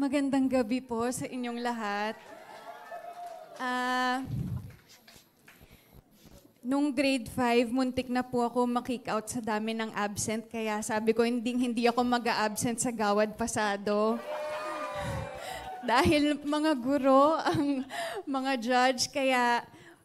Magandang gabi po sa inyong lahat. Nung grade 5, muntik na po ako makick out sa dami ng absent. Kaya sabi ko, hindi ako mag-a-absent sa Gawad Pasado. Dahil mga guro ang mga judge. Kaya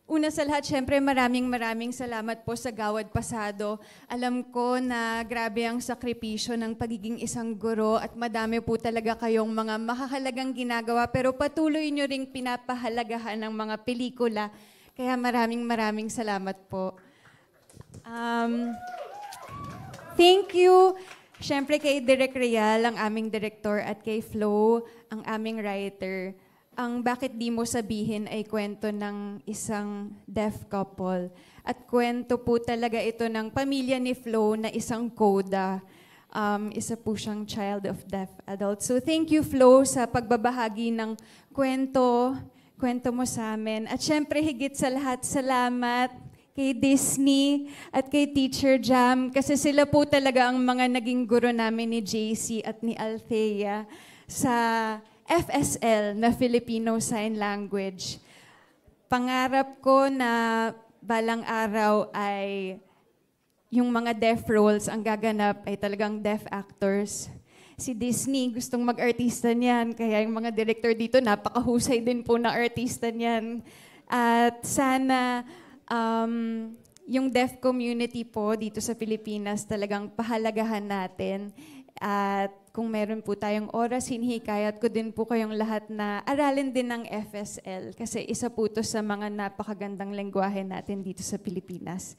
una sa lahat, syempre maraming salamat po sa Gawad Pasado. Alam ko na grabe ang sakripisyo ng pagiging isang guro at madami po talaga kayong mga makakalagang ginagawa pero patuloy nyo ring pinapahalagahan ng mga pelikula. Kaya maraming salamat po. Thank you. Syempre kay Direk Real, ang aming director, at kay Flo, ang aming writer. Ang Bakit Di Mo Sabihin ay kwento ng isang deaf couple. At kwento po talaga ito ng pamilya ni Flo na isang coda. Isa po siyang child of deaf adult. So thank you, Flo, sa pagbabahagi ng kwento mo sa amin. At syempre higit sa lahat, salamat kay Disney at kay Teacher Jam kasi sila po talaga ang mga naging guro namin ni JC at ni Althea sa FSL na Filipino Sign Language. Pangarap ko na balang araw ay yung mga deaf roles ang gaganap ay talagang deaf actors. Si Disney gustong mag-artista niyan, kaya yung mga director dito napakahusay din po na artista niyan. At sana yung deaf community po dito sa Pilipinas talagang pahalagahan natin. At kung meron po tayong oras, hinihikayat ko din po kayong lahat na aralin din ng FSL kasi isa po ito sa mga napakagandang lengguwahe natin dito sa Pilipinas.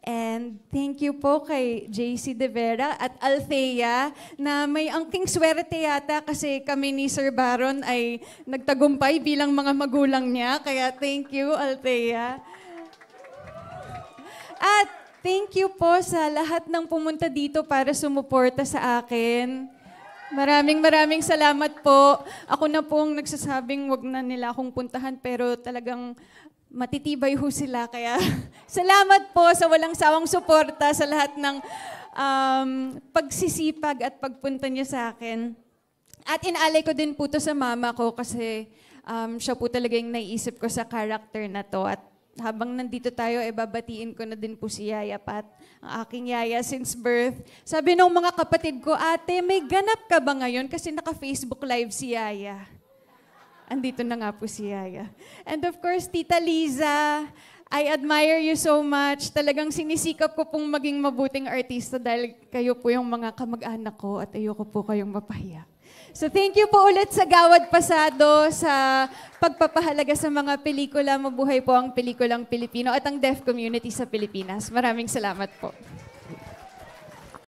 And thank you po kay JC De Vera at Althea na may angking swerte yata kasi kami ni Sir Baron ay nagtagumpay bilang mga magulang niya. Kaya thank you, Althea. At thank you po sa lahat ng pumunta dito para sumuporta sa akin. Maraming salamat po. Ako na pong nagsasabing wag na nila akong puntahan pero talagang matitibay ho sila. Kaya salamat po sa walang sawang suporta sa lahat ng pagsisipag at pagpunta niyo sa akin. At inaalay ko din po to sa mama ko kasi siya po talaga yung naiisip ko sa character na to. At habang nandito tayo, babatiin ko na din po si Yaya Pat, ang aking yaya since birth. Sabi ng mga kapatid ko, ate, may ganap ka ba ngayon? Kasi naka-Facebook Live si Yaya. Andito na nga po si Yaya. And of course, Tita Liza, I admire you so much. Talagang sinisikap ko pong maging mabuting artista dahil kayo po yung mga kamag-anak ko at ayoko po kayong mapahiya. So thank you po ulit sa Gawad Pasado sa pagpapahalaga sa mga pelikula. Mabuhay po ang pelikulang Pilipino at ang deaf community sa Pilipinas. Maraming salamat po.